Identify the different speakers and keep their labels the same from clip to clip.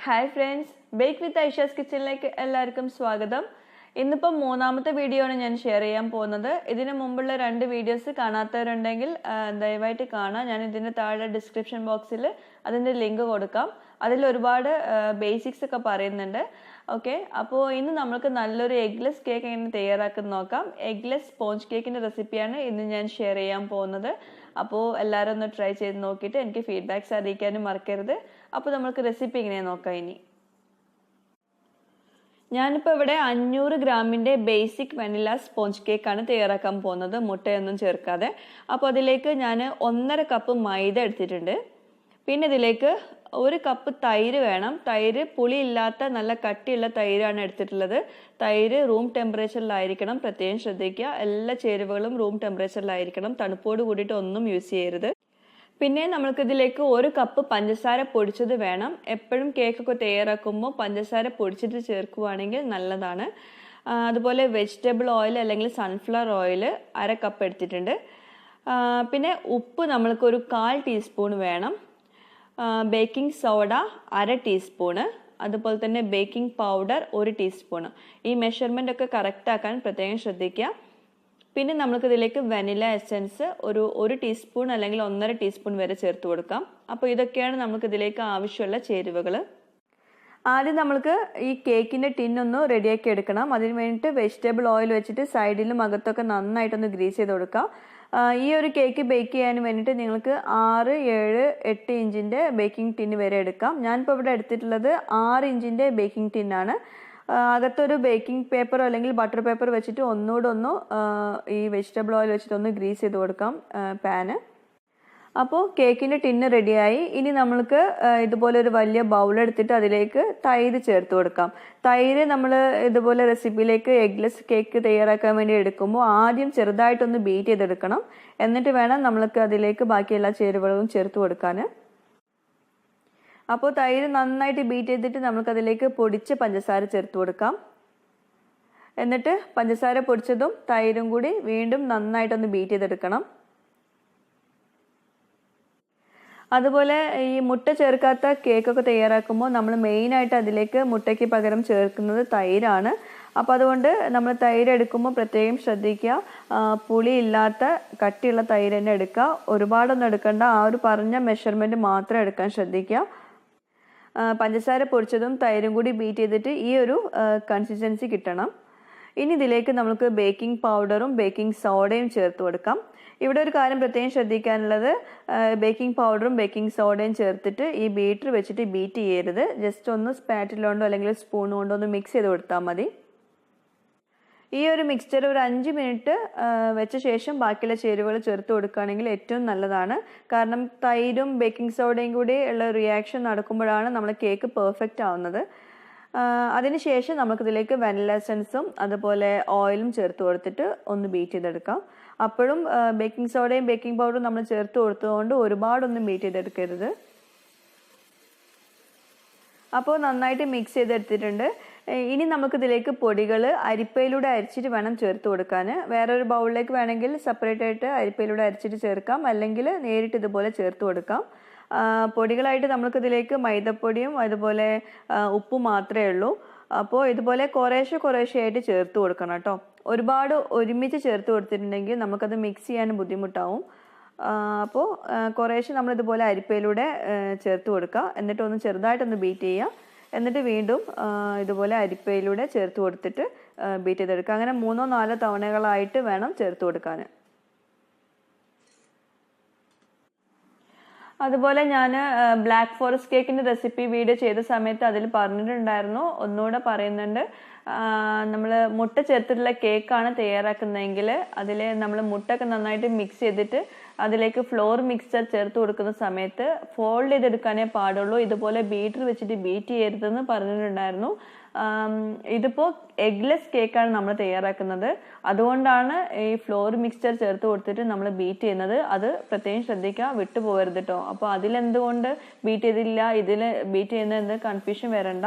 Speaker 1: Hi friends, bake വിത്ത് ഐഷാസ് കിച്ചണിലേക്ക് എല്ലാവർക്കും സ്വാഗതം. ഇന്നിപ്പം മൂന്നാമത്തെ വീഡിയോ ആണ് ഞാൻ ഷെയർ ചെയ്യാൻ പോകുന്നത്. ഇതിന് മുമ്പുള്ള 2 വീഡിയോസ് കാണാത്തവരുണ്ടെങ്കിൽ ദയവായിട്ട് കാണാം. ഞാൻ ഇതിൻ്റെ താഴെ ഡിസ്ക്രിപ്ഷൻ ബോക്സിൽ അതിൻ്റെ ലിങ്ക് കൊടുക്കാം. അതിൽ ഒരുപാട് ബേസിക്സ് ഒക്കെ പറയുന്നുണ്ട്. ഓക്കെ, അപ്പോൾ ഇന്ന് നമുക്ക് നല്ലൊരു എഗ്ലെസ് കേക്ക് എങ്ങനെ തയ്യാറാക്കുന്ന നോക്കാം. എഗ്ലെസ് സ്പോഞ്ച് കേക്കിൻ്റെ റെസിപ്പിയാണ് ഇന്ന് ഞാൻ ഷെയർ ചെയ്യാൻ പോകുന്നത്. അപ്പോൾ എല്ലാവരും ഒന്ന് ട്രൈ ചെയ്ത് നോക്കിയിട്ട് എനിക്ക് ഫീഡ്ബാക്ക്സ് അറിയിക്കാനും മറക്കരുത്. അപ്പോൾ നമുക്ക് റെസിപ്പി എങ്ങനെ നോക്കാം. ഇനി ഞാനിപ്പോൾ ഇവിടെ 500 ഗ്രാമിൻ്റെ ബേസിക് വെനില സ്പോഞ്ച് കേക്കാണ് തയ്യാറാക്കാൻ പോകുന്നത്, മുട്ടയൊന്നും ചേർക്കാതെ. അപ്പോൾ അതിലേക്ക് ഞാൻ 1.5 കപ്പ് മൈദ എടുത്തിട്ടുണ്ട്. പിന്നെ ഇതിലേക്ക് 1 കപ്പ് തൈര് വേണം. തൈര് പുളിയില്ലാത്ത നല്ല കട്ടിയുള്ള തൈരാണ് എടുത്തിട്ടുള്ളത്. തൈര് റൂം ടെമ്പറേച്ചറിലായിരിക്കണം, പ്രത്യേകം ശ്രദ്ധിക്കുക. എല്ലാ ചേരുവകളും റൂം ടെമ്പറേച്ചറിലായിരിക്കണം. തണുപ്പോട് കൂടിയിട്ട് ഒന്നും യൂസ് ചെയ്യരുത്. പിന്നെ നമ്മൾക്കിതിലേക്ക് 1 കപ്പ് പഞ്ചസാര പൊടിച്ചത് വേണം. എപ്പോഴും കേക്കൊക്കെ തയ്യാറാക്കുമ്പോൾ പഞ്ചസാര പൊടിച്ചിട്ട് ചേർക്കുവാണെങ്കിൽ നല്ലതാണ്. അതുപോലെ വെജിറ്റബിൾ ഓയിൽ അല്ലെങ്കിൽ സൺഫ്ലവർ ഓയിൽ 1/2 കപ്പ് എടുത്തിട്ടുണ്ട്. പിന്നെ ഉപ്പ് നമ്മൾക്കൊരു 1/4 ടീസ്പൂൺ വേണം. Baking soda 1/2 teaspoon. അതുപോലെ തന്നെ ബേക്കിംഗ് പൗഡർ 1 ടീസ്പൂണ്. ഈ മെഷർമെൻ്റ് ഒക്കെ കറക്റ്റ് ആക്കാൻ പ്രത്യേകം ശ്രദ്ധിക്കുക. പിന്നെ നമുക്കിതിലേക്ക് വെനില എസെൻസ് ഒരു 1 ടീസ്പൂൺ അല്ലെങ്കിൽ 1.5 ടീസ്പൂൺ വരെ ചേർത്ത് കൊടുക്കാം. അപ്പോൾ ഇതൊക്കെയാണ് നമുക്കിതിലേക്ക് ആവശ്യമുള്ള ചേരുവകൾ. ആദ്യം നമ്മൾക്ക് ഈ കേക്കിൻ്റെ ടിന്നൊന്ന് റെഡിയാക്കി എടുക്കണം. അതിന് വേണ്ടിയിട്ട് വെജിറ്റബിൾ ഓയിൽ വെച്ചിട്ട് സൈഡിലും അകത്തൊക്കെ നന്നായിട്ടൊന്ന് ഗ്രീസ് ചെയ്ത് കൊടുക്കാം. ഈ ഒരു കേക്ക് ബേക്ക് ചെയ്യാൻ വേണ്ടിയിട്ട് നിങ്ങൾക്ക് 6, 7, 8 ഇഞ്ചിൻ്റെ ബേക്കിംഗ് ടിന്ന് വരെ എടുക്കാം. ഞാനിപ്പോൾ ഇവിടെ എടുത്തിട്ടുള്ളത് 6 ഇഞ്ചിൻ്റെ ബേക്കിംഗ് ടിന്നാണ്. അകത്തൊരു ബേക്കിംഗ് പേപ്പറോ അല്ലെങ്കിൽ ബട്ടർ പേപ്പർ വെച്ചിട്ട് ഒന്നുകൂടെ ഈ വെജിറ്റബിൾ ഓയിൽ വെച്ചിട്ട് ഒന്ന് ഗ്രീസ് ചെയ്ത് കൊടുക്കാം പാന്. അപ്പോൾ കേക്കിൻ്റെ ടിന്ന് റെഡിയായി. ഇനി നമ്മൾക്ക് ഇതുപോലെ ഒരു വലിയ ബൗൾ എടുത്തിട്ട് അതിലേക്ക് തൈര് ചേർത്ത് കൊടുക്കാം. തൈര് നമ്മൾ ഇതുപോലെ റെസിപ്പിയിലേക്ക് എഗ്ലെസ് കേക്ക് തയ്യാറാക്കാൻ വേണ്ടി എടുക്കുമ്പോൾ ആദ്യം ചെറുതായിട്ടൊന്ന് ബീറ്റ് ചെയ്തെടുക്കണം. എന്നിട്ട് വേണം നമ്മൾക്ക് അതിലേക്ക് ബാക്കി എല്ലാ ചേരുവകളും ചേർത്ത് കൊടുക്കാൻ. അപ്പോൾ തൈര് നന്നായിട്ട് ബീറ്റ് ചെയ്തിട്ട് നമുക്കതിലേക്ക് പൊടിച്ച പഞ്ചസാര ചേർത്ത് കൊടുക്കാം. എന്നിട്ട് പഞ്ചസാര പൊടിച്ചതും തൈരും കൂടി വീണ്ടും നന്നായിട്ടൊന്ന് ബീറ്റ് ചെയ്തെടുക്കണം. അതുപോലെ ഈ മുട്ട ചേർക്കാത്ത കേക്കൊക്കെ തയ്യാറാക്കുമ്പോൾ നമ്മൾ മെയിനായിട്ട് അതിലേക്ക് മുട്ടയ്ക്ക് പകരം ചേർക്കുന്നത് തൈരാണ്. അപ്പോൾ അതുകൊണ്ട് നമ്മൾ തൈര് എടുക്കുമ്പോൾ പ്രത്യേകം ശ്രദ്ധിക്കുക. പുളിയില്ലാത്ത കട്ടിയുള്ള തൈര് തന്നെ എടുക്കുക. ഒരുപാടൊന്നും എടുക്കണ്ട. ആ ഒരു പറഞ്ഞ മെഷർമെൻറ്റ് മാത്രം എടുക്കാൻ ശ്രദ്ധിക്കുക. പഞ്ചസാര പൊടിച്ചതും തൈരും കൂടി ബീറ്റ് ചെയ്തിട്ട് ഈ ഒരു കൺസിസ്റ്റൻസി കിട്ടണം. ഇനി ഇതിലേക്ക് നമുക്ക് ബേക്കിംഗ് പൗഡറും ബേക്കിംഗ് സോഡയും ചേർത്ത് കൊടുക്കാം. ഇവിടെ ഒരു കാര്യം പ്രത്യേകം ശ്രദ്ധിക്കാനുള്ളത്, ബേക്കിംഗ് പൗഡറും ബേക്കിംഗ് സോഡയും ചേർത്തിട്ട് ഈ ബീറ്റർ വെച്ചിട്ട് ബീറ്റ് ചെയ്യരുത്. ജസ്റ്റ് ഒന്ന് സ്പാറ്റിൽ കൊണ്ടോ അല്ലെങ്കിൽ സ്പൂൺ കൊണ്ടോ ഒന്ന് മിക്സ് ചെയ്ത് കൊടുത്താൽ മതി. ഈ ഒരു മിക്സ്ചർ ഒരു 5 മിനിറ്റ് വെച്ച ശേഷം ബാക്കിയുള്ള ചേരുവകൾ ചേർത്ത് കൊടുക്കുകയാണെങ്കിൽ ഏറ്റവും നല്ലതാണ്. കാരണം തൈരും ബേക്കിംഗ് സോഡയും കൂടി ഉള്ള റിയാക്ഷൻ നടക്കുമ്പോഴാണ് നമ്മൾ കേക്ക് പെർഫെക്റ്റ് ആവുന്നത്. അതിനുശേഷം നമുക്കിതിലേക്ക് വെനില എസൻസും അതുപോലെ ഓയിലും ചേർത്ത് കൊടുത്തിട്ട് ഒന്ന് ബീറ്റ് ചെയ്തെടുക്കാം. അപ്പോഴും ബേക്കിംഗ് സോഡയും ബേക്കിംഗ് പൗഡറും നമ്മൾ ചേർത്ത് കൊടുത്തതുകൊണ്ട് ഒരുപാടൊന്നും ബീറ്റ് ചെയ്തെടുക്കരുത്. അപ്പോൾ നന്നായിട്ട് മിക്സ് ചെയ്തെടുത്തിട്ടുണ്ട്. ഇനി നമുക്കിതിലേക്ക് പൊടികൾ അരിപ്പയിലൂടെ അരിച്ചിട്ട് വേണം ചേർത്ത് കൊടുക്കാൻ. വേറൊരു ബൗളിലേക്ക് വേണമെങ്കിൽ സെപ്പറേറ്റ് ആയിട്ട് അരിപ്പയിലൂടെ അരിച്ചിട്ട് ചേർക്കാം, അല്ലെങ്കിൽ നേരിട്ട് ഇതുപോലെ ചേർത്ത് കൊടുക്കാം. പൊടികളായിട്ട് നമുക്കിതിലേക്ക് മൈദപ്പൊടിയും അതുപോലെ ഉപ്പും മാത്രമേ ഉള്ളൂ. അപ്പോൾ ഇതുപോലെ കുറേശ്ശെ ആയിട്ട് ചേർത്ത് കൊടുക്കണം കേട്ടോ. ഒരുപാട് ഒരുമിച്ച് ചേർത്ത് കൊടുത്തിട്ടുണ്ടെങ്കിൽ നമുക്കത് മിക്സ് ചെയ്യാൻ ബുദ്ധിമുട്ടാവും. അപ്പോൾ കുറേശ്ശെ നമ്മളിതുപോലെ അരിപ്പയിലൂടെ ചേർത്ത് കൊടുക്കുക. എന്നിട്ട് ഒന്ന് ചെറുതായിട്ടൊന്ന് ബീറ്റ് ചെയ്യുക. എന്നിട്ട് വീണ്ടും ഇതുപോലെ അരിപ്പയിലൂടെ ചേർത്ത് കൊടുത്തിട്ട് ബീറ്റ് ചെയ്തെടുക്കുക. അങ്ങനെ 3-4 തവണകളായിട്ട് വേണം ചേർത്ത് കൊടുക്കാൻ. അതുപോലെ ഞാൻ ബ്ലാക്ക് ഫോറസ്റ്റ് കേക്കിൻ്റെ റെസിപ്പി വീഡിയോ ചെയ്ത സമയത്ത് അതിൽ പറഞ്ഞിട്ടുണ്ടായിരുന്നു, ഒന്നുകൂടെ പറയുന്നുണ്ട്. നമ്മൾ മുട്ട ചേർത്തിട്ടുള്ള കേക്കാണ് തയ്യാറാക്കുന്നതെങ്കിൽ അതിൽ നമ്മൾ മുട്ടയൊക്കെ നന്നായിട്ട് മിക്സ് ചെയ്തിട്ട് അതിലേക്ക് ഫ്ലോർ മിക്സ്ചർ ചേർത്ത് കൊടുക്കുന്ന സമയത്ത് ഫോൾഡ് ചെയ്തെടുക്കാനേ പാടുള്ളൂ. ഇതുപോലെ ബീറ്റർ വെച്ചിട്ട് ബീറ്റ് ചെയ്യരുതെന്ന് പറഞ്ഞിട്ടുണ്ടായിരുന്നു. ഇതിപ്പോൾ എഗ്ലെസ് കേക്കാണ് നമ്മൾ തയ്യാറാക്കുന്നത്. അതുകൊണ്ടാണ് ഈ ഫ്ലോർ മിക്സ്ചർ ചേർത്ത് കൊടുത്തിട്ട് നമ്മൾ ബീറ്റ് ചെയ്യുന്നത്. അത് പ്രത്യേകം ശ്രദ്ധിക്കുക, വിട്ടുപോകരുത് കേട്ടോ. അപ്പോൾ അതിലെന്തുകൊണ്ട് ബീറ്റ് ചെയ്തില്ല, ഇതിൽ ബീറ്റ് ചെയ്യുന്നത് കൺഫ്യൂഷൻ വരണ്ട.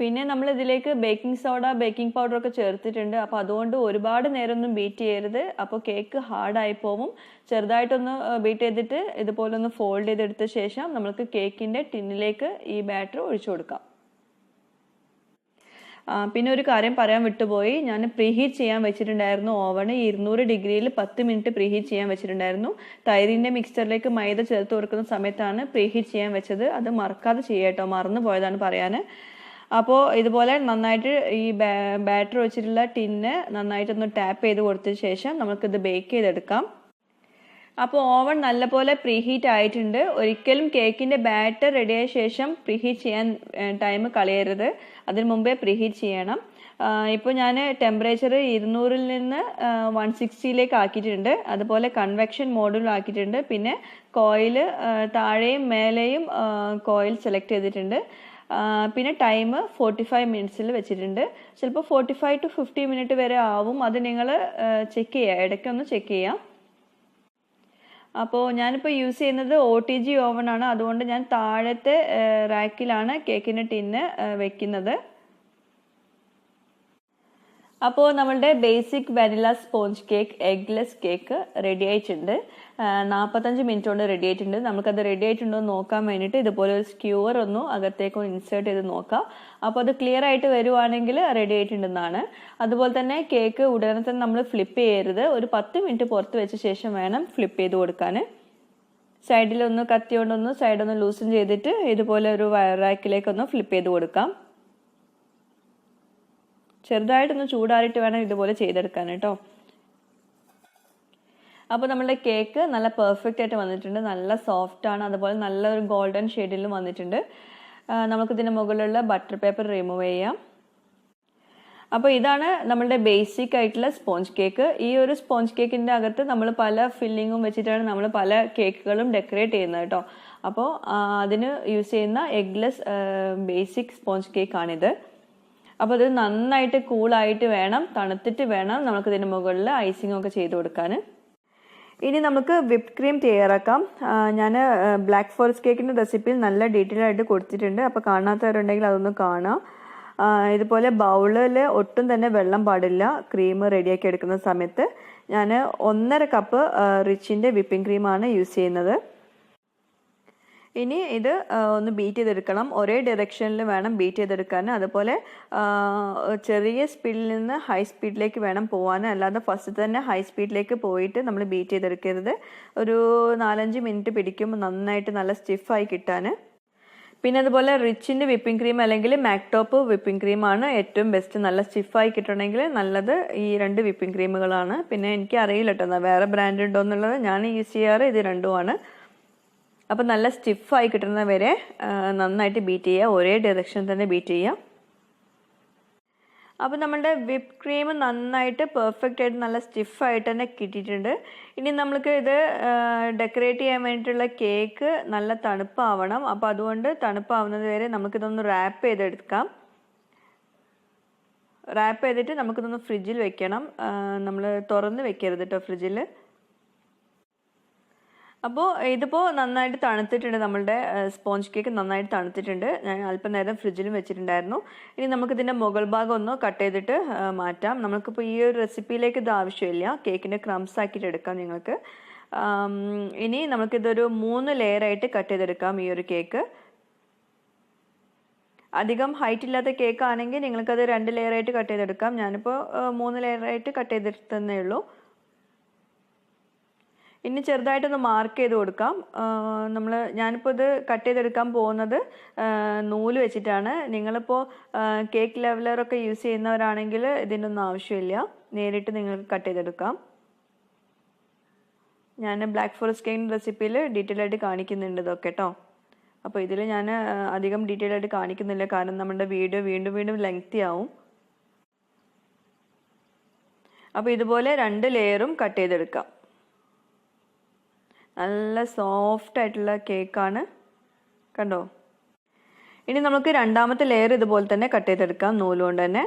Speaker 1: പിന്നെ നമ്മൾ ഇതിലേക്ക് ബേക്കിംഗ് സോഡ ബേക്കിംഗ് പൗഡർ ഒക്കെ ചേർത്തിട്ടുണ്ട്. അപ്പോൾ അതുകൊണ്ട് ഒരുപാട് നേരമൊന്നും ബീറ്റ് ചെയ്യരുത്. അപ്പോൾ കേക്ക് ഹാർഡായി പോവും. ചെറുതായിട്ടൊന്ന് ബീറ്റ് ചെയ്തിട്ട് ഇതുപോലെ ഒന്ന് ഫോൾഡ് ചെയ്തെടുത്ത ശേഷം നമുക്ക് കേക്കിൻ്റെ ടിന്നിലേക്ക് ഈ ബാറ്റർ ഒഴിച്ചു കൊടുക്കാം. പിന്നെ ഒരു കാര്യം പറയാൻ വിട്ടുപോയി, ഞാൻ പ്രീഹീറ്റ് ചെയ്യാൻ വെച്ചിട്ടുണ്ടായിരുന്നു ഓവണ് 200 ഡിഗ്രിയിൽ 10 മിനിറ്റ് പ്രീഹീറ്റ് ചെയ്യാൻ വെച്ചിട്ടുണ്ടായിരുന്നു. തൈരിൻ്റെ മിക്സ്ചറിലേക്ക് മൈദ ചേർത്ത് കൊടുക്കുന്ന സമയത്താണ് പ്രീഹീറ്റ് ചെയ്യാൻ വെച്ചത്. അത് മറക്കാതെ ചെയ്യട്ടോ, മറന്നു പോയതാണ് പറയാൻ. അപ്പോൾ ഇതുപോലെ നന്നായിട്ട് ഈ ബാറ്റർ വെച്ചിട്ടുള്ള ടിന്ന് നന്നായിട്ടൊന്ന് ടാപ്പ് ചെയ്ത് കൊടുത്തതിന് ശേഷം നമുക്കിത് ബേക്ക് ചെയ്തെടുക്കാം. അപ്പോൾ ഓവൺ നല്ലപോലെ പ്രീഹീറ്റ് ആയിട്ടുണ്ട്. ഒരിക്കലും കേക്കിൻ്റെ ബാറ്റർ റെഡിയായ ശേഷം പ്രീഹീറ്റ് ചെയ്യാൻ ടൈം കളയരുത്, അതിന് മുമ്പേ പ്രീഹീറ്റ് ചെയ്യണം. ഇപ്പോൾ ഞാൻ ടെമ്പറേച്ചർ 200-ൽ നിന്ന് 160-ലേക്ക് ആക്കിയിട്ടുണ്ട്. അതുപോലെ കൺവെക്ഷൻ മോഡിലും ആക്കിയിട്ടുണ്ട്. പിന്നെ കോയിൽ താഴെയും മേലെയും കോയിൽ സെലക്ട് ചെയ്തിട്ടുണ്ട്. പിന്നെ ടൈം 45 മിനിറ്റ്സിൽ വെച്ചിട്ടുണ്ട്. ചിലപ്പോൾ 45 to 50 മിനിറ്റ് വരെ ആവും. അത് നിങ്ങൾ ചെക്ക് ചെയ്യുക, ഇടയ്ക്കൊന്ന് ചെക്ക് ചെയ്യാം. അപ്പോൾ ഞാനിപ്പോൾ യൂസ് ചെയ്യുന്നത് OTG ഓവനാണ്. അതുകൊണ്ട് ഞാൻ താഴത്തെ റാക്കിലാണ് കേക്കിൻ്റെ ടിന്ന് വെക്കുന്നത്. അപ്പോൾ നമ്മളുടെ basic vanilla sponge cake eggless cake ready ആയിട്ടുണ്ട്. 45 മിനിറ്റ് കൊണ്ട് റെഡി ആയിട്ടുണ്ട്. നമുക്കത് റെഡി ആയിട്ടുണ്ടോ എന്ന് നോക്കാൻ വേണ്ടിയിട്ട് ഇതുപോലെ ഒരു സ്ക്യൂവർ ഒന്ന് അകത്തേക്ക് ഇൻസേർട്ട് ചെയ്ത് നോക്കാം. അപ്പോൾ അത് ക്ലിയർ ആയിട്ട് വരുവാണെങ്കിൽ റെഡി ആയിട്ടുണ്ടെന്നാണ്. അതുപോലെ തന്നെ കേക്ക് ഉടനെ തന്നെ നമ്മൾ ഫ്ലിപ്പ് ചെയ്യരുത്. ഒരു 10 മിനിറ്റ് പുറത്ത് വെച്ച ശേഷം വേണം ഫ്ലിപ്പ് ചെയ്ത് കൊടുക്കാൻ. സൈഡിലൊന്ന് കത്തി കൊണ്ടൊന്ന് സൈഡൊന്ന് ലൂസൻ ചെയ്തിട്ട് ഇതുപോലെ ഒരു റാക്കിലേക്കൊന്ന് ഫ്ലിപ്പ് ചെയ്ത് കൊടുക്കാം. ചെറുതായിട്ടൊന്ന് ചൂടാറിയിട്ട് വേണം ഇതുപോലെ ചെയ്തെടുക്കാൻ കേട്ടോ. അപ്പോൾ നമ്മളുടെ കേക്ക് നല്ല പെർഫെക്റ്റ് ആയിട്ട് വന്നിട്ടുണ്ട്. നല്ല സോഫ്റ്റ് ആണ്. അതുപോലെ നല്ലൊരു ഗോൾഡൻ ഷെയ്ഡിലും വന്നിട്ടുണ്ട്. നമുക്കിതിൻ്റെ മുകളിലുള്ള ബട്ടർ പേപ്പർ റിമൂവ് ചെയ്യാം. അപ്പോൾ ഇതാണ് നമ്മളുടെ ബേസിക് ആയിട്ടുള്ള സ്പോഞ്ച് കേക്ക്. ഈ ഒരു സ്പോഞ്ച് കേക്കിൻ്റെ അകത്ത് നമ്മൾ പല ഫില്ലിങ്ങും വെച്ചിട്ടാണ് നമ്മൾ പല കേക്കുകളും ഡെക്കറേറ്റ് ചെയ്യുന്നത് കേട്ടോ. അപ്പോൾ അതിന് യൂസ് ചെയ്യുന്ന എഗ്ലെസ് ബേസിക് സ്പോഞ്ച് കേക്കാണിത്. അപ്പോൾ ഇത് നന്നായിട്ട് കൂളായിട്ട് വേണം, തണുത്തിട്ട് വേണം നമുക്കിതിൻ്റെ മുകളിൽ ഐസിംഗ് ഒക്കെ ചെയ്ത് കൊടുക്കാൻ. ഇനി നമുക്ക് വിപ്ഡ് ക്രീം തയ്യാറാക്കാം. ഞാൻ ബ്ലാക്ക് ഫോറസ്റ്റ് കേക്കിൻ്റെ റെസിപ്പിയിൽ നല്ല ഡീറ്റെയിൽ ആയിട്ട് കൊടുത്തിട്ടുണ്ട്. അപ്പോൾ കാണാത്തവരുണ്ടെങ്കിൽ അതൊന്ന് കാണാം. ഇതുപോലെ ബൗളിൽ ഒട്ടും തന്നെ വെള്ളം പാടില്ല. ക്രീം റെഡിയാക്കി എടുക്കുന്ന സമയത്ത് ഞാൻ 1.5 കപ്പ് റിച്ചിൻ്റെ വിപ്പിംഗ് ക്രീമാണ് യൂസ് ചെയ്യുന്നത്. ഇനി ഇത് ഒന്ന് ബീറ്റ് ചെയ്തെടുക്കണം. ഒരേ ഡയറക്ഷനിൽ വേണം ബീറ്റ് ചെയ്തെടുക്കാൻ. അതുപോലെ ചെറിയ സ്പീഡിൽ നിന്ന് ഹൈ സ്പീഡിലേക്ക് വേണം പോകാൻ. അല്ലാതെ ഫസ്റ്റ് തന്നെ ഹൈ സ്പീഡിലേക്ക് പോയിട്ട് നമ്മൾ ബീറ്റ് ചെയ്തെടുക്കരുത്. ഒരു 4-5 മിനിറ്റ് പിടിക്കും നന്നായിട്ട് നല്ല സ്റ്റിഫായി കിട്ടാൻ. പിന്നെ അതുപോലെ റിച്ചിൻ്റെ വിപ്പിംഗ് ക്രീം അല്ലെങ്കിൽ മാക്ടോപ്പ് വിപ്പിംഗ് ക്രീമാണ് ഏറ്റവും ബെസ്റ്റ്. നല്ല സ്റ്റിഫായി കിട്ടണമെങ്കിൽ നല്ലത് ഈ 2 വിപ്പിംഗ് ക്രീമുകളാണ്. പിന്നെ എനിക്ക് അറിയില്ല കേട്ടോ വേറെ ബ്രാൻഡ് ഉണ്ടോ എന്നുള്ളത്. ഞാൻ യൂസ് ചെയ്യാറ് ഇത് രണ്ടുമാണ്. അപ്പോൾ നല്ല സ്റ്റിഫായി കിട്ടുന്നവരെ നന്നായിട്ട് ബീറ്റ് ചെയ്യുക. ഒരേ ഡയറക്ഷനിൽ തന്നെ ബീറ്റ് ചെയ്യുക. അപ്പോൾ നമ്മളുടെ വിപ്പ് ക്രീം നന്നായിട്ട് പെർഫെക്റ്റ് ആയിട്ട് നല്ല സ്റ്റിഫായിട്ട് തന്നെ കിട്ടിയിട്ടുണ്ട്. ഇനി നമ്മൾക്ക് ഇത് ഡെക്കറേറ്റ് ചെയ്യാൻ വേണ്ടിയിട്ടുള്ള കേക്ക് നല്ല തണുപ്പാവണം. അപ്പോൾ അതുകൊണ്ട് തണുപ്പാവുന്നത് വരെ നമുക്കിതൊന്ന് റാപ്പ് ചെയ്തെടുക്കാം. റാപ്പ് ചെയ്തിട്ട് നമുക്കിതൊന്ന് ഫ്രിഡ്ജിൽ വെക്കണം. നമ്മൾ തുറന്ന് വെക്കരുത് കേട്ടോ ഫ്രിഡ്ജിൽ. അപ്പോൾ ഇതിപ്പോൾ നന്നായിട്ട് തണുത്തിട്ടുണ്ട്. നമ്മളുടെ സ്പോഞ്ച് കേക്ക് നന്നായിട്ട് തണുത്തിട്ടുണ്ട്. ഞാൻ അല്പം നേരം ഫ്രിഡ്ജിലും വെച്ചിട്ടുണ്ടായിരുന്നു. ഇനി നമുക്കിതിൻ്റെ മുകൾ ഭാഗം ഒന്ന് കട്ട് ചെയ്തിട്ട് മാറ്റാം. നമുക്കിപ്പോൾ ഈ ഒരു റെസിപ്പിയിലേക്ക് ഇത് ആവശ്യമില്ല. കേക്കിൻ്റെ ക്രംസ് ആക്കിയിട്ട് എടുക്കാം നിങ്ങൾക്ക്. ഇനി നമുക്കിതൊരു 3 ലെയറായിട്ട് കട്ട് ചെയ്തെടുക്കാം ഈ ഒരു കേക്ക്. അധികം ഹൈറ്റ് ഇല്ലാത്ത കേക്ക് ആണെങ്കിൽ നിങ്ങൾക്കത് 2 ലെയറായിട്ട് കട്ട് ചെയ്തെടുക്കാം. ഞാനിപ്പോൾ 3 ലെയറായിട്ട് കട്ട് ചെയ്തെടുത്തതേ ഉള്ളൂ. ഇനി ചെറുതായിട്ടൊന്ന് മാർക്ക് ചെയ്ത് കൊടുക്കാം. ഞാനിപ്പോൾ ഇത് കട്ട് ചെയ്തെടുക്കാൻ പോകുന്നത് നൂല് വെച്ചിട്ടാണ്. നിങ്ങളിപ്പോൾ കേക്ക് ലെവലറൊക്കെ യൂസ് ചെയ്യുന്നവരാണെങ്കിൽ ഇതിൻ്റെ ഒന്നും ആവശ്യമില്ല. നേരിട്ട് നിങ്ങൾക്ക് കട്ട് ചെയ്തെടുക്കാം. ഞാൻ ബ്ലാക്ക് ഫോറസ്റ്റ് കേക്കിൻ്റെ റെസിപ്പിയിൽ ഡീറ്റെയിൽ ആയിട്ട് കാണിക്കുന്നുണ്ട് ഇതൊക്കെ കേട്ടോ. അപ്പോൾ ഇതിൽ ഞാൻ അധികം ഡീറ്റെയിൽ ആയിട്ട് കാണിക്കുന്നില്ല, കാരണം നമ്മുടെ വീഡിയോ വീണ്ടും ലെങ്തി ആവും. അപ്പോൾ ഇതുപോലെ 2 ലെയറും കട്ട് ചെയ്തെടുക്കാം. നല്ല സോഫ്റ്റ് ആയിട്ടുള്ള കേക്കാണ് കണ്ടോ. ഇനി നമുക്ക് രണ്ടാമത്തെ ലെയർ ഇതുപോലെ തന്നെ കട്ട് ചെയ്തെടുക്കാം നൂലുകൊണ്ട് തന്നെ.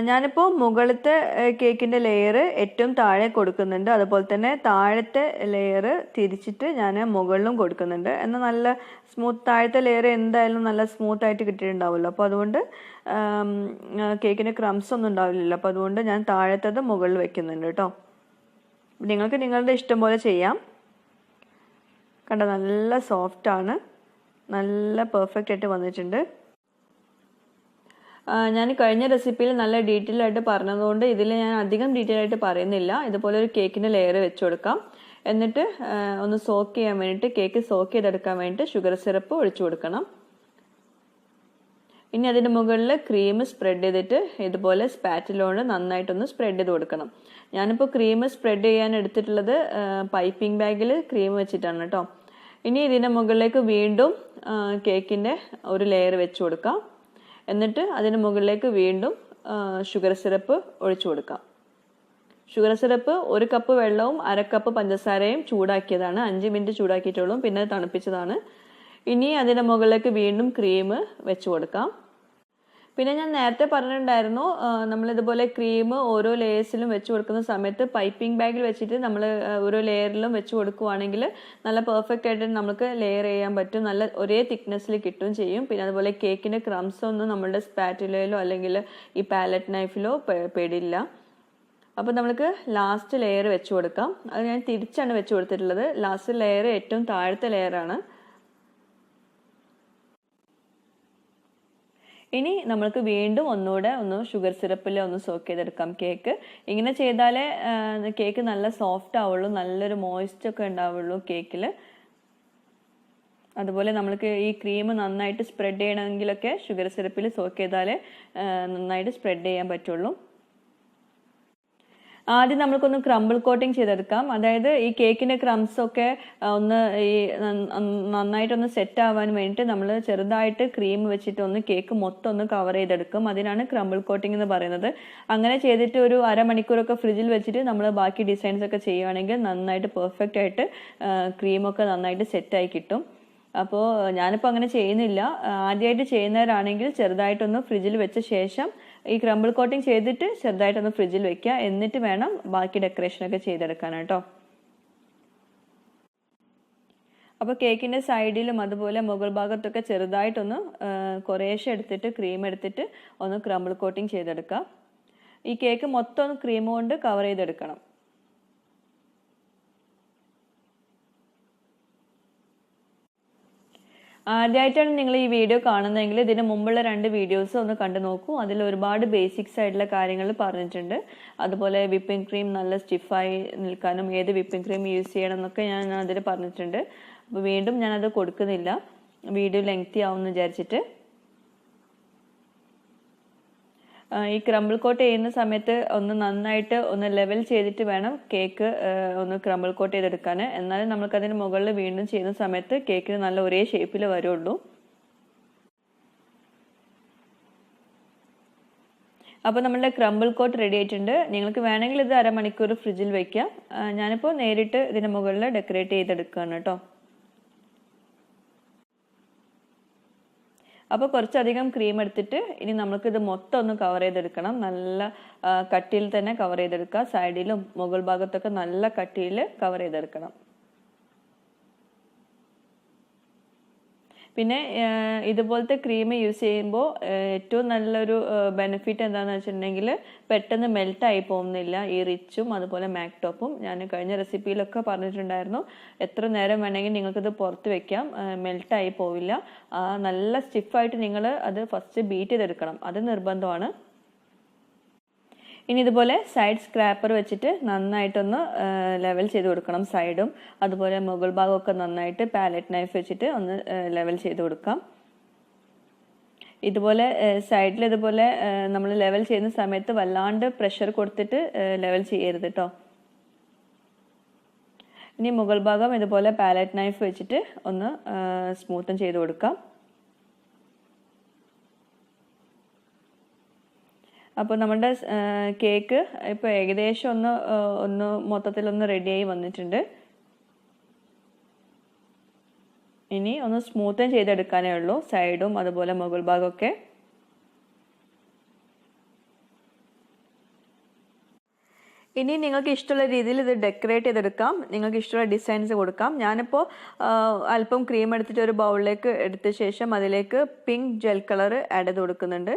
Speaker 1: ഞാനിപ്പോൾ മുകളിലത്തെ കേക്കിൻ്റെ ലെയർ ഏറ്റവും താഴെ കൊടുക്കുന്നുണ്ട്. അതുപോലെ തന്നെ താഴത്തെ ലെയർ തിരിച്ചിട്ട് ഞാൻ മുകളിലും കൊടുക്കുന്നുണ്ട്. എന്നാൽ നല്ല സ്മൂത്ത്, താഴത്തെ ലെയർ എന്തായാലും നല്ല സ്മൂത്തായിട്ട് കിട്ടിയിട്ടുണ്ടാവുമല്ലോ. അപ്പോൾ അതുകൊണ്ട് കേക്കിന് ക്രംസ് ഒന്നും ഉണ്ടാവില്ലല്ലോ. അപ്പോൾ അതുകൊണ്ട് ഞാൻ താഴത്തത് മുകളിൽ വെക്കുന്നുണ്ട് കേട്ടോ. നിങ്ങൾക്ക് നിങ്ങളുടെ ഇഷ്ടം പോലെ ചെയ്യാം. കണ്ടോ, നല്ല സോഫ്റ്റാണ്, നല്ല പെർഫെക്റ്റ് ആയിട്ട് വന്നിട്ടുണ്ട്. ഞാൻ കഴിഞ്ഞ റെസിപ്പിയിൽ നല്ല ഡീറ്റെയിൽ ആയിട്ട് പറഞ്ഞതുകൊണ്ട് ഇതിൽ ഞാൻ അധികം ഡീറ്റെയിൽ ആയിട്ട് പറയുന്നില്ല. ഇതുപോലെ ഒരു കേക്കിൻ്റെ ലെയർ വെച്ച് കൊടുക്കാം. എന്നിട്ട് ഒന്ന് സോക്ക് ചെയ്യാൻ വേണ്ടിയിട്ട്, കേക്ക് സോക്ക് ചെയ്തെടുക്കാൻ വേണ്ടിയിട്ട് ഷുഗർ സിറപ്പ് ഒഴിച്ചു കൊടുക്കണം. ഇനി അതിൻ്റെ മുകളിൽ ക്രീം സ്പ്രെഡ് ചെയ്തിട്ട് ഇതുപോലെ സ്പാറ്റിലോണ്ട് നന്നായിട്ടൊന്ന് സ്പ്രെഡ് ചെയ്ത് കൊടുക്കണം. ഞാനിപ്പോൾ ക്രീം സ്പ്രെഡ് ചെയ്യാൻ എടുത്തിട്ടുള്ളത് പൈപ്പിംഗ് ബാഗിൽ ക്രീം വെച്ചിട്ടാണ് കേട്ടോ. ഇനി ഇതിൻ്റെ മുകളിലേക്ക് വീണ്ടും കേക്കിൻ്റെ ഒരു ലെയർ വെച്ച് കൊടുക്കാം. എന്നിട്ട് അതിന് മുകളിലേക്ക് വീണ്ടും ഷുഗർ സിറപ്പ് ഒഴിച്ചു കൊടുക്കാം. ഷുഗർ സിറപ്പ് 1 കപ്പ് വെള്ളവും 1/2 കപ്പ് പഞ്ചസാരയും ചൂടാക്കിയതാണ്. 5 മിനിറ്റ് ചൂടാക്കിയിട്ടുള്ളൂ, പിന്നെ തണുപ്പിച്ചതാണ്. ഇനി അതിൻ്റെ മുകളിലേക്ക് വീണ്ടും ക്രീം വെച്ച് കൊടുക്കാം. പിന്നെ ഞാൻ നേരത്തെ പറഞ്ഞിട്ടുണ്ടായിരുന്നു, നമ്മളിതുപോലെ ക്രീം ഓരോ ലെയേഴ്സിലും വെച്ച് കൊടുക്കുന്ന സമയത്ത് പൈപ്പിംഗ് ബാഗിൽ വെച്ചിട്ട് നമ്മൾ ഓരോ ലെയറിലും വെച്ച് കൊടുക്കുവാണെങ്കിൽ നല്ല പെർഫെക്റ്റ് ആയിട്ട് നമുക്ക് ലെയർ ചെയ്യാൻ പറ്റും. നല്ല ഒരേ തിക്നെസ്സിൽ കിട്ടുകയും ചെയ്യും. പിന്നെ അതുപോലെ കേക്കിൻ്റെ ക്രംസ് ഒന്നും നമ്മളുടെ സ്പാറ്റുലയിലോ അല്ലെങ്കിൽ ഈ പാലറ്റ് നൈഫിലോ പെടില്ല. അപ്പോൾ നമുക്ക് ലാസ്റ്റ് ലെയർ വെച്ച് കൊടുക്കാം. അത് ഞാൻ തിരിച്ചാണ് വെച്ച് കൊടുത്തിട്ടുള്ളത്. ലാസ്റ്റ് ലെയർ ഏറ്റവും താഴത്തെ ലെയറാണ്. ഇനി നമ്മൾക്ക് വീണ്ടും ഒന്നുകൂടെ ഷുഗർ സിറപ്പിൽ സോക്ക് ചെയ്തെടുക്കാം കേക്ക്. ഇങ്ങനെ ചെയ്താലേ കേക്ക് നല്ല സോഫ്റ്റ് ആവുള്ളൂ, നല്ലൊരു മോയ്സ്റ്റ് ഒക്കെ ഉണ്ടാവുള്ളൂ കേക്കിൽ. അതുപോലെ നമ്മൾക്ക് ഈ ക്രീം നന്നായിട്ട് സ്പ്രെഡ് ചെയ്യണമെങ്കിലൊക്കെ ഷുഗർ സിറപ്പിൽ സോക്ക് ചെയ്താലേ നന്നായിട്ട് സ്പ്രെഡ് ചെയ്യാൻ പറ്റുള്ളൂ. ആദ്യം നമ്മൾക്കൊന്ന് ക്രംബിൾ കോട്ടിങ് ചെയ്തെടുക്കാം. അതായത് ഈ കേക്കിൻ്റെ ക്രംസൊക്കെ നന്നായിട്ടൊന്ന് സെറ്റ് ആവാൻ വേണ്ടിയിട്ട് നമ്മൾ ചെറുതായിട്ട് ക്രീം വെച്ചിട്ട് കേക്ക് മൊത്തം കവർ ചെയ്തെടുക്കും. അതിനാണ് ക്രംബിൾ കോട്ടിങ് എന്ന് പറയുന്നത്. അങ്ങനെ ചെയ്തിട്ട് ഒരു അരമണിക്കൂറൊക്കെ ഫ്രിഡ്ജിൽ വെച്ചിട്ട് നമ്മൾ ബാക്കി ഡിസൈൻസ് ഒക്കെ ചെയ്യുകയാണെങ്കിൽ നന്നായിട്ട് പെർഫെക്റ്റ് ആയിട്ട് ക്രീമൊക്കെ നന്നായിട്ട് സെറ്റായി കിട്ടും. അപ്പോൾ ഞാനിപ്പോൾ അങ്ങനെ ചെയ്യുന്നില്ല. ആദ്യമായിട്ട് ചെയ്യുന്നവരാണെങ്കിൽ ചെറുതായിട്ടൊന്ന് ഫ്രിഡ്ജിൽ വെച്ച ശേഷം ഈ ക്രംബിൾ കോട്ടിങ് ചെയ്തിട്ട് ചെറുതായിട്ടൊന്ന് ഫ്രിഡ്ജിൽ വെക്കുക. എന്നിട്ട് വേണം ബാക്കി ഡെക്കറേഷനൊക്കെ ചെയ്തെടുക്കാനാട്ടോ. അപ്പോൾ കേക്കിൻ്റെ സൈഡിലും അതുപോലെ മുകൾ ഭാഗത്തൊക്കെ ചെറുതായിട്ടൊന്ന് കുറേശ്ശെ എടുത്തിട്ട് ക്രീം എടുത്തിട്ട് ക്രംബിൾ കോട്ടിങ് ചെയ്തെടുക്കുക. ഈ കേക്ക് മൊത്തം ക്രീം കൊണ്ട് കവർ ചെയ്തെടുക്കണം. ആദ്യമായിട്ടാണ് നിങ്ങൾ ഈ വീഡിയോ കാണുന്നതെങ്കിൽ ഇതിന് മുമ്പുള്ള 2 വീഡിയോസ് കണ്ടു നോക്കൂ. അതിൽ ഒരുപാട് ബേസിക്സ് ആയിട്ടുള്ള കാര്യങ്ങൾ പറഞ്ഞിട്ടുണ്ട്. അതുപോലെ വിപ്പിംഗ് ക്രീം നല്ല സ്റ്റിഫായി നിൽക്കാനും ഏത് വിപ്പിംഗ് ക്രീം യൂസ് ചെയ്യണം എന്നൊക്കെ ഞാൻ അതിൽ പറഞ്ഞിട്ടുണ്ട്. അപ്പോൾ വീണ്ടും ഞാനത് കൊടുക്കുന്നില്ല, വീഡിയോ ലെങ്തി ആവുമെന്ന് വിചാരിച്ചിട്ട്. ഈ ക്രംബിൾ കോട്ട് ചെയ്യുന്ന സമയത്ത് നന്നായിട്ട് ലെവൽ ചെയ്തിട്ട് വേണം കേക്ക് ക്രംബിൾ കോട്ട് ചെയ്തെടുക്കാൻ. എന്നാലും നമുക്കതിന് മുകളിൽ വീണ്ടും ചെയ്യുന്ന സമയത്ത് കേക്കിന് നല്ല ഒരേ ഷേപ്പിൽ വരുള്ളൂ. അപ്പോൾ നമ്മളുടെ ക്രംബിൾ കോട്ട് റെഡി ആയിട്ടുണ്ട്. നിങ്ങൾക്ക് വേണമെങ്കിൽ ഇത് അരമണിക്കൂർ ഫ്രിഡ്ജിൽ വെക്കാം. ഞാനിപ്പോൾ നേരിട്ട് ഇതിന് മുകളിൽ ഡെക്കറേറ്റ് ചെയ്തെടുക്കുകയാണ് കേട്ടോ. അപ്പോൾ കുറച്ചധികം ക്രീം എടുത്തിട്ട് ഇനി നമുക്കിത് മൊത്തം കവർ ചെയ്തെടുക്കണം. നല്ല കട്ടിയിൽ തന്നെ കവർ ചെയ്തെടുക്കുക. സൈഡിലും മുകൾ ഭാഗത്തൊക്കെ നല്ല കട്ടിയിൽ കവർ ചെയ്തെടുക്കണം. പിന്നെ ഇതുപോലത്തെ ക്രീം യൂസ് ചെയ്യുമ്പോൾ ഏറ്റവും നല്ലൊരു ബെനിഫിറ്റ് എന്താണെന്ന് വെച്ചിട്ടുണ്ടെങ്കിൽ പെട്ടെന്ന് മെൽട്ടായി പോകുന്നില്ല. ഈ റിച്ചും അതുപോലെ മാക്ടോപ്പും ഞാൻ കഴിഞ്ഞ റെസിപ്പിയിലൊക്കെ പറഞ്ഞിട്ടുണ്ടായിരുന്നു. എത്ര നേരം വേണമെങ്കിൽ നിങ്ങൾക്കത് പുറത്ത് വെക്കാം, മെൽട്ടായി പോവില്ല. നല്ല സ്റ്റിഫായിട്ട് നിങ്ങൾ അത് ഫസ്റ്റ് ബീറ്റ് ചെയ്തെടുക്കണം, അത് നിർബന്ധമാണ്. ഇനി ഇതുപോലെ സൈഡ് സ്ക്രാപ്പർ വെച്ചിട്ട് നന്നായിട്ടൊന്ന് ലെവൽ ചെയ്ത് കൊടുക്കണം. സൈഡും അതുപോലെ മുകൾ ഭാഗമൊക്കെ നന്നായിട്ട് പാലറ്റ് നൈഫ് വെച്ചിട്ട് ലെവൽ ചെയ്ത് കൊടുക്കാം. ഇതുപോലെ സൈഡിൽ ഇതുപോലെ നമ്മൾ ലെവൽ ചെയ്യുന്ന സമയത്ത് വല്ലാണ്ട് പ്രഷർ കൊടുത്തിട്ട് ലെവൽ ചെയ്യരുത് കേട്ടോ. ഇനി മുകൾ ഭാഗം ഇതുപോലെ പാലറ്റ് നൈഫ് വെച്ചിട്ട് സ്മൂത്തൻ ചെയ്ത് കൊടുക്കാം. അപ്പോൾ നമ്മുടെ കേക്ക് ഇപ്പോൾ ഏകദേശം മൊത്തത്തിൽ റെഡിയായി വന്നിട്ടുണ്ട്. ഇനി സ്മൂത്തൻ ചെയ്തെടുക്കാനേ ഉള്ളൂ, സൈഡും അതുപോലെ മുകൾ ഭാഗമൊക്കെ. ഇനി നിങ്ങൾക്ക് ഇഷ്ടമുള്ള രീതിയിൽ ഇത് ഡെക്കറേറ്റ് ചെയ്തെടുക്കാം. നിങ്ങൾക്ക് ഇഷ്ടമുള്ള ഡിസൈൻസ് കൊടുക്കാം. ഞാനിപ്പോൾ അല്പം ക്രീം എടുത്തിട്ട് ഒരു ബൗളിലേക്ക് എടുത്ത ശേഷം അതിലേക്ക് പിങ്ക് ജെൽ കളർ ആഡ് ചെയ്ത് കൊടുക്കുന്നുണ്ട്.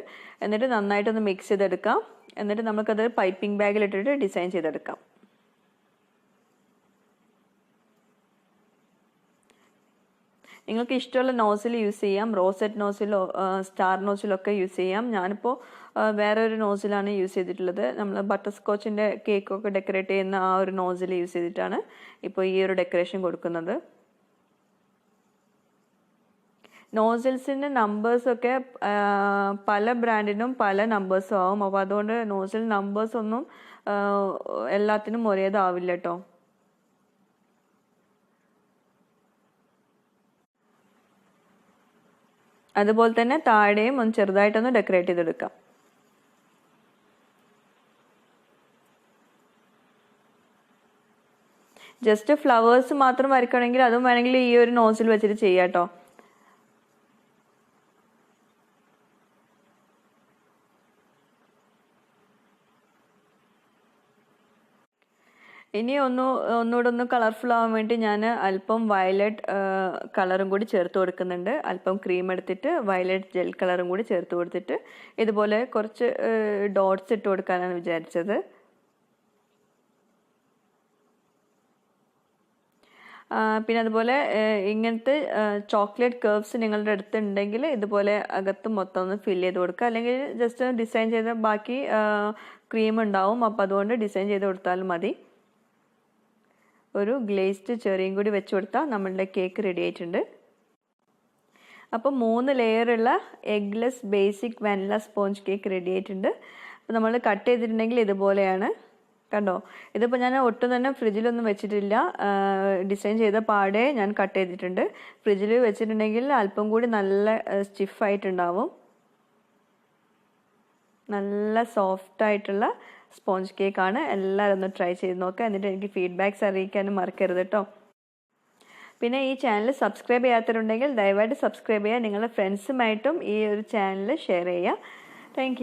Speaker 1: എന്നിട്ട് നന്നായിട്ടൊന്ന് മിക്സ് ചെയ്തെടുക്കാം. എന്നിട്ട് നമുക്കത് പൈപ്പിംഗ് ബാഗിലിട്ടിട്ട് ഡിസൈൻ ചെയ്തെടുക്കാം. നിങ്ങൾക്ക് ഇഷ്ടമുള്ള നോസിൽ യൂസ് ചെയ്യാം. റോസറ്റ് നോസിലോ സ്റ്റാർ നോസിലോ ഒക്കെ യൂസ് ചെയ്യാം. ഞാനിപ്പോൾ വേറെ ഒരു നോസിലാണ് യൂസ് ചെയ്തിട്ടുള്ളത്. നമ്മൾ ബട്ടർ സ്കോച്ചിൻ്റെ കേക്കൊക്കെ ഡെക്കറേറ്റ് ചെയ്യുന്ന ആ ഒരു നോസിൽ യൂസ് ചെയ്തിട്ടാണ് ഇപ്പോൾ ഈ ഒരു ഡെക്കറേഷൻ കൊടുക്കുന്നത്. നോസിൽസിൻ്റെ നമ്പേഴ്സൊക്കെ പല ബ്രാൻഡിനും പല നമ്പേഴ്സും ആവും. അപ്പോൾ അതുകൊണ്ട് നോസിൽ നമ്പേഴ്സ് ഒന്നും എല്ലാത്തിനും ഒരേതാവില്ല കേട്ടോ. അതുപോലെ തന്നെ താഴെയും ഒന്ന് ചെറുതായിട്ടൊന്ന് ഡെക്കറേറ്റ് ചെയ്തെടുക്കാം. ജസ്റ്റ് ഫ്ലവേഴ്സ് മാത്രം വരയ്ക്കണമെങ്കിൽ അതും വേണമെങ്കിൽ ഈ ഒരു നോസിൽ വെച്ചിട്ട് ചെയ്യാം കേട്ടോ. ഇനി ഒന്നുകൂടെ ഒന്ന് കളർഫുൾ ആവാൻ വേണ്ടി ഞാൻ അല്പം വയലറ്റ് കളറും കൂടി ചേർത്ത് കൊടുക്കുന്നുണ്ട്. അല്പം ക്രീം എടുത്തിട്ട് വയലറ്റ് ജെൽ കളറും കൂടി ചേർത്ത് കൊടുത്തിട്ട് ഇതുപോലെ കുറച്ച് ഡോട്ട്സ് ഇട്ട് കൊടുക്കാനാണ് വിചാരിച്ചത്. പിന്നെ അതുപോലെ ഇങ്ങനത്തെ ചോക്ലേറ്റ് കർവ്സ് നിങ്ങളുടെ അടുത്ത് ഉണ്ടെങ്കിൽ ഇതുപോലെ അകത്ത് മൊത്തം ഒന്ന് ഫില്ല് ചെയ്ത് കൊടുക്കുക. അല്ലെങ്കിൽ ജസ്റ്റ് ഡിസൈൻ ചെയ്ത ബാക്കി ക്രീം ഉണ്ടാവും. അപ്പോൾ അതുകൊണ്ട് ഡിസൈൻ ചെയ്ത് കൊടുത്താലും മതി. ഒരു ഗ്ലേസ്ഡ് ചെറിയും കൂടി വെച്ച് കൊടുത്താൽ നമ്മളുടെ കേക്ക് റെഡി ആയിട്ടുണ്ട്. അപ്പോൾ 3 ലെയറുള്ള eggless basic vanilla sponge cake ready ആയിട്ടുണ്ട്. അപ്പോൾ നമ്മൾ കട്ട് ചെയ്തിട്ടുണ്ടെങ്കിൽ ഇതുപോലെയാണ്. കണ്ടോ, ഇതിപ്പോൾ ഞാൻ ഒട്ടും തന്നെ ഫ്രിഡ്ജിലൊന്നും വെച്ചിട്ടില്ല. ഡിസൈൻ ചെയ്ത പാടെ ഞാൻ കട്ട് ചെയ്തിട്ടുണ്ട്. ഫ്രിഡ്ജിൽ വെച്ചിട്ടുണ്ടെങ്കിൽ അല്പം കൂടി നല്ല സ്റ്റിഫായിട്ടുണ്ടാവും. നല്ല സോഫ്റ്റായിട്ടുള്ള സ്പോഞ്ച് കേക്കാണ്. എല്ലാവരും ഒന്ന് ട്രൈ ചെയ്ത് നോക്കുക. എന്നിട്ട് എനിക്ക് ഫീഡ്ബാക്ക്സ് അറിയിക്കാനും മറക്കരുത് കേട്ടോ. പിന്നെ ഈ ചാനൽ സബ്സ്ക്രൈബ് ചെയ്യാത്തവരുണ്ടെങ്കിൽ ദയവായിട്ട് സബ്സ്ക്രൈബ് ചെയ്യുക. നിങ്ങളുടെ ഫ്രണ്ട്സുമായിട്ടും ഈ ഒരു ചാനൽ ഷെയർ ചെയ്യുക. താങ്ക്